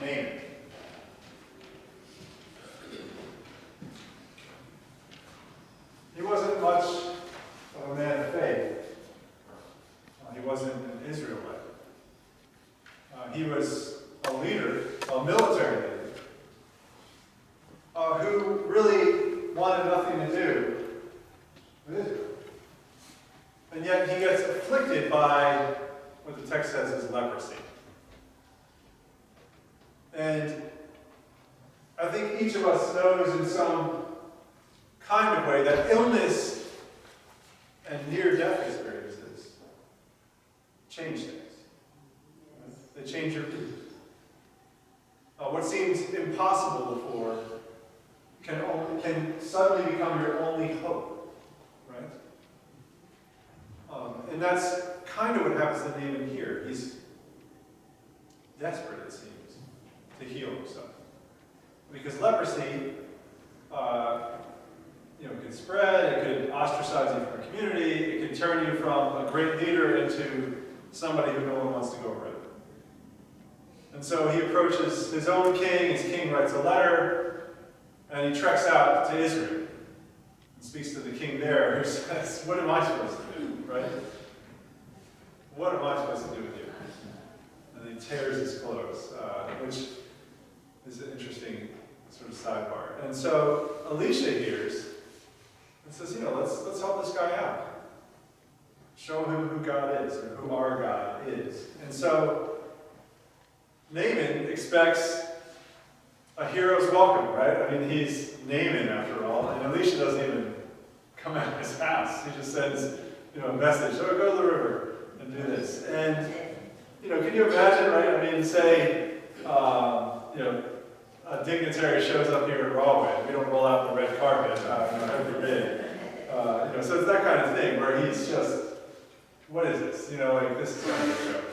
Naaman. He wasn't much of a man of faith. He wasn't an Israelite. He was a leader, a military leader, who really wanted nothing to do with Israel. And yet he gets afflicted by what the text says is leprosy. And I think each of us knows in some kind of way that illness and near-death experiences change things. They change your view. What seems impossible before can suddenly become your only hope, right? And that's kind of what happens to Naaman here. He's desperate, it seems, to heal himself. Because leprosy, can spread, it could ostracize you from a community, it can turn you from a great leader into somebody who no one wants to go around. And so he approaches his own king, his king writes a letter, and he treks out to Israel and speaks to the king there, who says, what am I supposed to do, right? What am I supposed to do with you? And he tears his clothes, which is an interesting sort of sidebar. And so Elisha hears and says, let's help this guy out. Show him who God is, or who our God is. And so Naaman expects a hero's welcome, right? I mean, he's Naaman after all, and Elisha doesn't even come out of his house. He just sends, a message, go to the river and do this. And, can you imagine, right? I mean, say, a dignitary shows up here at RAHWay. We don't roll out the red carpet, heaven forbid. So it's that kind of thing where he's just, what is this? This is kind of a joke.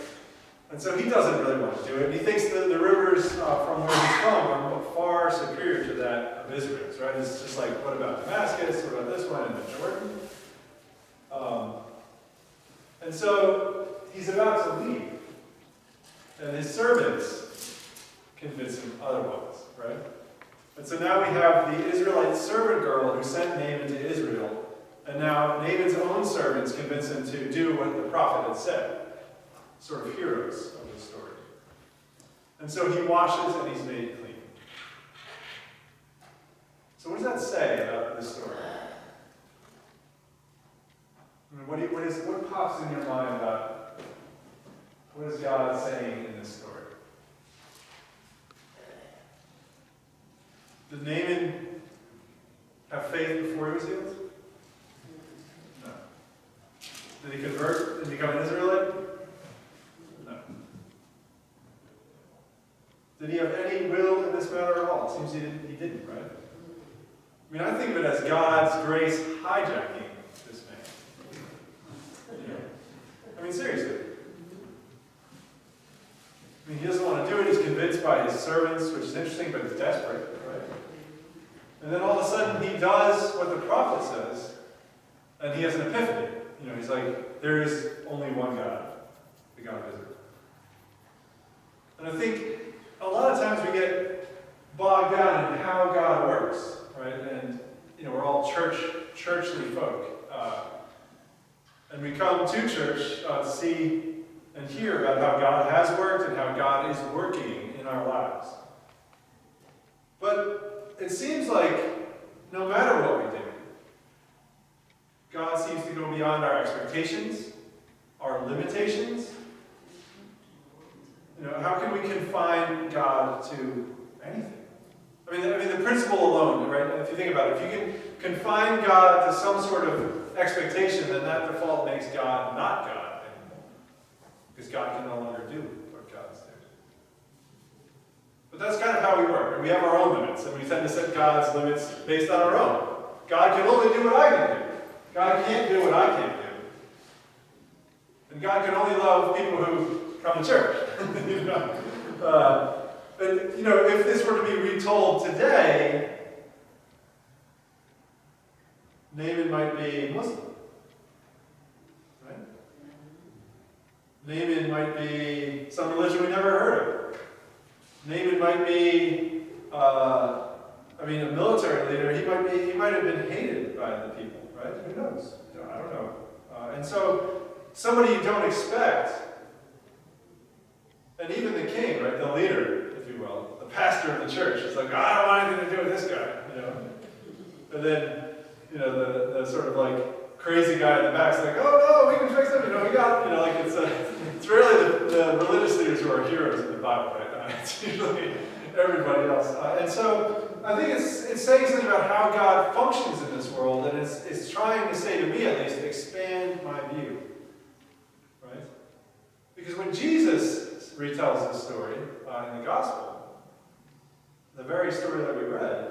And so he doesn't really want to do it. And he thinks that the rivers from where he's from are far superior to that of Israel's, right? It's just like, what about Damascus? What about this one? And the Jordan? And so he's about to leave. And his servants convince him otherwise, right? And so now we have the Israelite servant girl who sent Naaman to Israel. And now Naaman's own servants convince him to do what the prophet had said. Sort of heroes of the story. And so he washes and he's made clean. So what does that say about this story? I mean, what pops in your mind about what is God saying in this story? Did Naaman have faith before he was healed? No. Did he convert and become an Israelite? No. Did he have any will in this matter at all? It seems he didn't, right? I mean, I think of it as God's grace hijacking this man. I mean, seriously. I mean, he doesn't want to do it. He's convinced by his servants, which is interesting, but he's desperate, right? And then all of a sudden, he does what the prophet says, and he has an epiphany. He's like, there is only one God, the God of Israel. And I think a lot of times we get bogged down in how God works, right? And, we're all churchly folk. And we come to church to see and hear about how God has worked and how God is working in our lives. But it seems like no matter what we do, God seems to go beyond our expectations, our limitations. How can we confine God to anything? I mean, the principle alone, right? If you think about it, if you can confine God to some sort of expectation, then that default makes God not God anymore. Because God can no longer do what God's doing. But that's kind of how we work. And we have our own limits, and we tend to set God's limits based on our own. God can only do what I can do. God can't do what I can't do. And God can only love people who come to church. But if this were to be retold today, Naaman might be Muslim. Right? Naaman might be some religion we never heard of. Naaman might be, a military leader. He might have been hated by the people, right? Who knows? I don't know. And so, somebody you don't expect, and even the king, right, the leader, if you will, the pastor of the church, is like, I don't want anything to do with this guy, And then, the sort of like crazy guy in the back's like, oh no, we can fix it, we got, it's really the religious leaders who are heroes in the Bible, right? It's usually everybody else. And so, I think it's saying something about how God functions in this world, and it's trying to say, to me at least, expand my view. Right? Because when Jesus retells this story in the gospel, the very story that we read,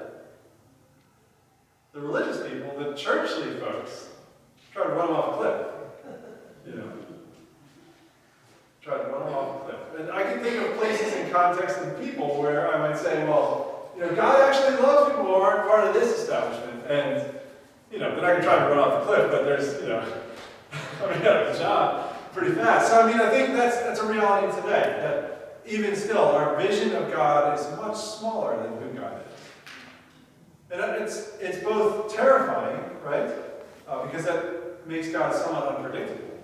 the religious people, the churchly folks, try to run them off a cliff. Try to run them off a cliff. And I can think of places and contexts and people where I might say, well, God actually loves people who aren't part of this establishment. And, then I can try to run off the cliff, but there's, I'm out of a job pretty fast. So, I think that's a reality today, that even still, our vision of God is much smaller than who God is. And it's both terrifying, right? Because that makes God somewhat unpredictable.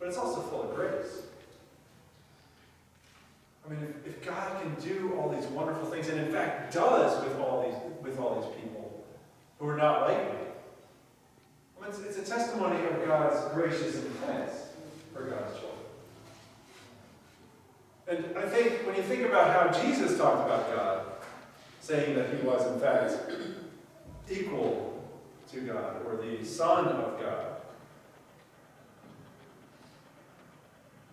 But it's also full of grace. If God can do all these wonderful things, and in fact does with all these people who are not like me, it's a testimony of God's gracious intent for God's children. And I think when you think about how Jesus talked about God, saying that he was in fact equal to God, or the Son of God,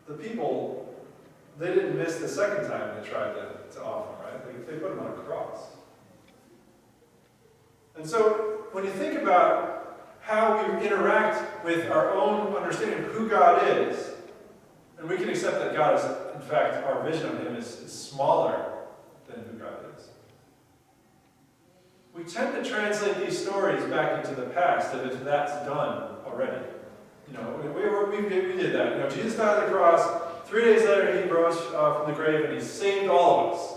the people, they didn't miss the second time they tried to offer him, right? They put him on a cross. And so, when you think about how we interact with our own understanding of who God is, and we can accept that God is, in fact, our vision of him is smaller than who God is. We tend to translate these stories back into the past as if that's done already. We did that. Jesus died on the cross. 3 days later, he rose from the grave, and he saved all of us.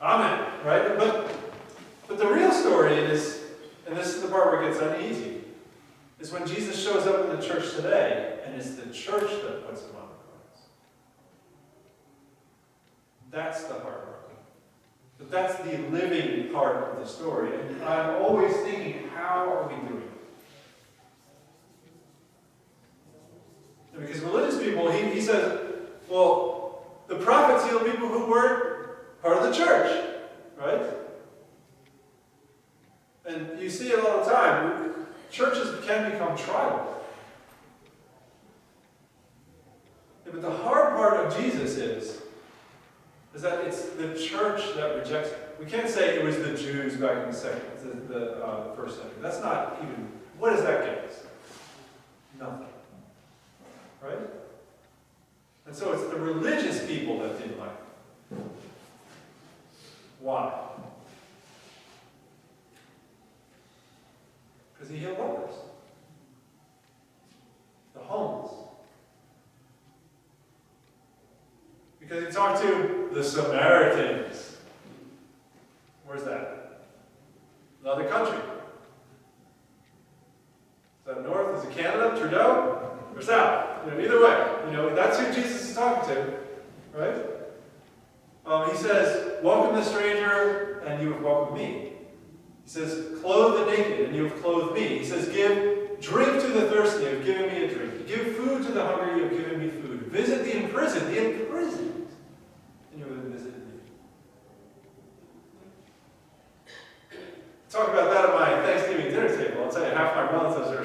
Amen. Right? But the real story is, and this is the part where it gets uneasy, is when Jesus shows up in the church today, and it's the church that puts him on the cross. That's the hard part. But that's the living part of the story. And I'm always thinking, how are we doing it? Because religious people, he says, well, the prophets healed people who weren't part of the church, right? And you see it all the time. Churches can become tribal. But the hard part of Jesus is that it's the church that rejects it. We can't say it was the Jews back in the first century. That's not even, what does that get us? Nothing. Right? And so it's the religious people that didn't like it. Why? Because he healed lepers, the homeless. Because he talked to the Samaritans. Where's that? Another country. Is that north? Is it Canada? Trudeau? Or south? Either way. That's who Jesus is talking to. Right? He says, welcome the stranger, and you have welcomed me. He says, clothe the naked, and you have clothed me. He says, give drink to the thirsty, you have given me a drink. Give food to the hungry, you have given me food. Visit the imprisoned, and you have visited me. Talk about that at my Thanksgiving dinner table. I'll tell you, half my relatives are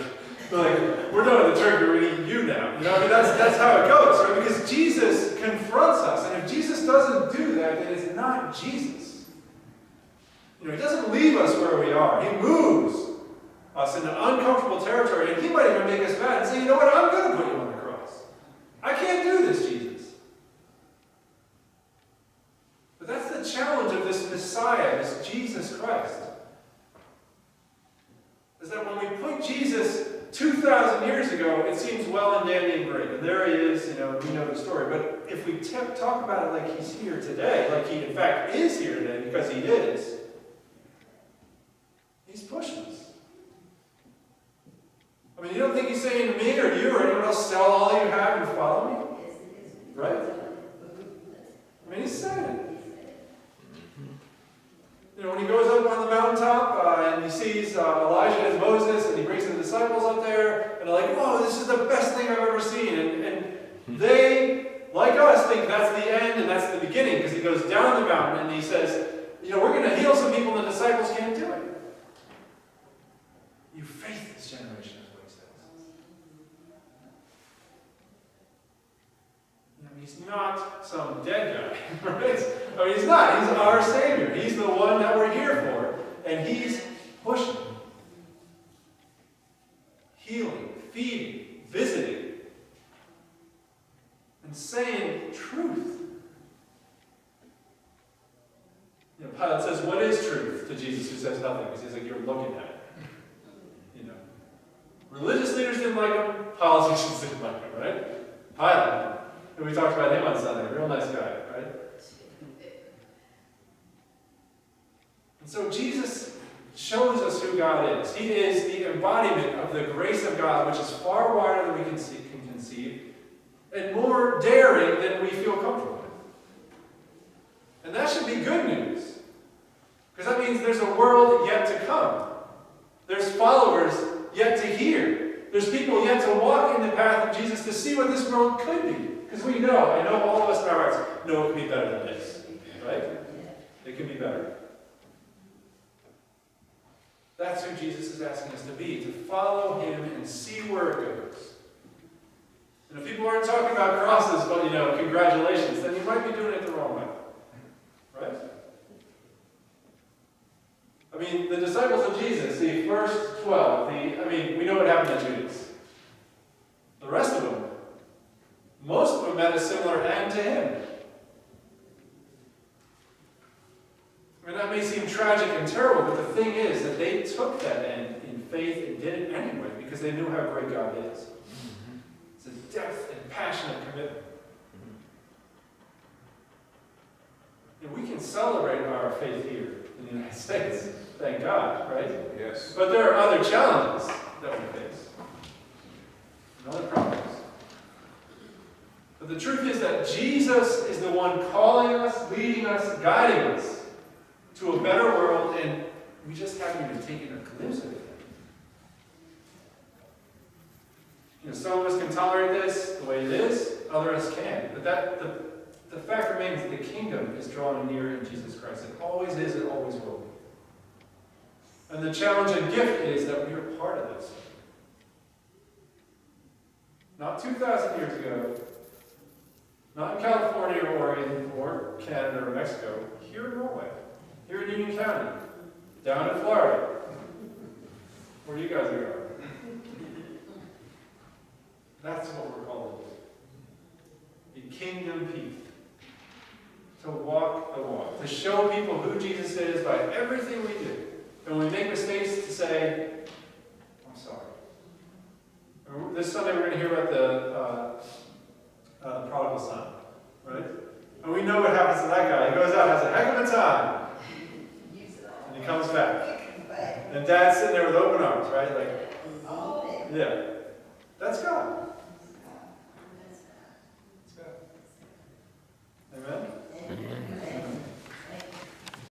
like, we're done with the turkey, we're going to eat you now. That's how it goes, right? Because Jesus confronts us, and if Jesus doesn't do that, then it's not Jesus. He doesn't leave us where we are. He moves us into uncomfortable territory, and he might even make us mad and say, you know what, I'm going to put you on the cross. I can't do this, Jesus. But that's the challenge of this Messiah, this Jesus Christ. Is that when we put Jesus 2,000 years ago, it seems well and dandy and great. And there he is, we know the story. But if we talk about it like he's here today, like he in fact is here today, because he is, he's pushing us. I mean, you don't think he's saying to me or you or anyone else, sell all you have and follow me? Right? I mean, he's saying it. You know, when he goes up on the mountaintop and he sees Elijah and Moses, and he brings the disciples up there, and they're like, whoa, this is the best thing I've ever seen. And they, like us, think that's the end and that's the beginning, because he goes down the mountain and he says, you know, we're going to heal some people and the disciples can't do it. You faithless generation is what he says. You know, he's not some dead guy, right? I mean, he's not. He's our Savior. He's the one that we're here for. And he's pushing, healing, feeding, visiting, and saying truth. You know, Pilate says, what is truth to Jesus, who says nothing? Because he's like, you're looking at it. You know, religious leaders didn't like him. Politicians didn't like him, right? Pilate, and we talked about him on Sunday. Real nice guy, right? And so Jesus shows us who God is. He is the embodiment of the grace of God, which is far wider than we can conceive, and more daring than we feel comfortable with. And that should be good news. Because that means there's a world yet to come. There's followers yet to hear. There's people yet to walk in the path of Jesus to see what this world could be. Because we know, I know all of us in our hearts know it could be better than this. Right? It could be better. That's who Jesus is asking us to be, to follow him and see where it goes. And if people aren't talking about crosses, but, you know, congratulations, then you might be doing it the wrong way. Right? I mean, the disciples of Jesus, the first 12, we know what happened to Judas. The rest of them, most of them had a similar end to him. I mean, that may seem tragic and terrible, but the thing is that they took that end in faith and did it anyway because they knew how great God is. It's a depth and passionate commitment. And we can celebrate our faith here in the United States, thank God, right? Yes. But there are other challenges that we face, and other problems. But the truth is that Jesus is the one calling us, leading us, guiding us to a better world, and we just haven't even taken a glimpse of it yet. You know, some of us can tolerate this the way it is, others can't. But the fact remains that the kingdom is drawing near in Jesus Christ. It always is, it always will be. And the challenge and gift is that we are part of this. Not 2,000 years ago, not in California or Canada or Mexico, here in Norway. Here in Union County, down in Florida, where you guys are going. That's what we're called to do. Be kingdom people. To walk the walk. To show people who Jesus is by everything we do. And when we make mistakes, to say, I'm sorry. This Sunday we're going to hear about the prodigal son. Right? And we know what happens to that guy. He goes out and has a heck of a time. And he comes back. And Dad's sitting there with open arms, right? Like, yeah. That's God. That's God. Amen?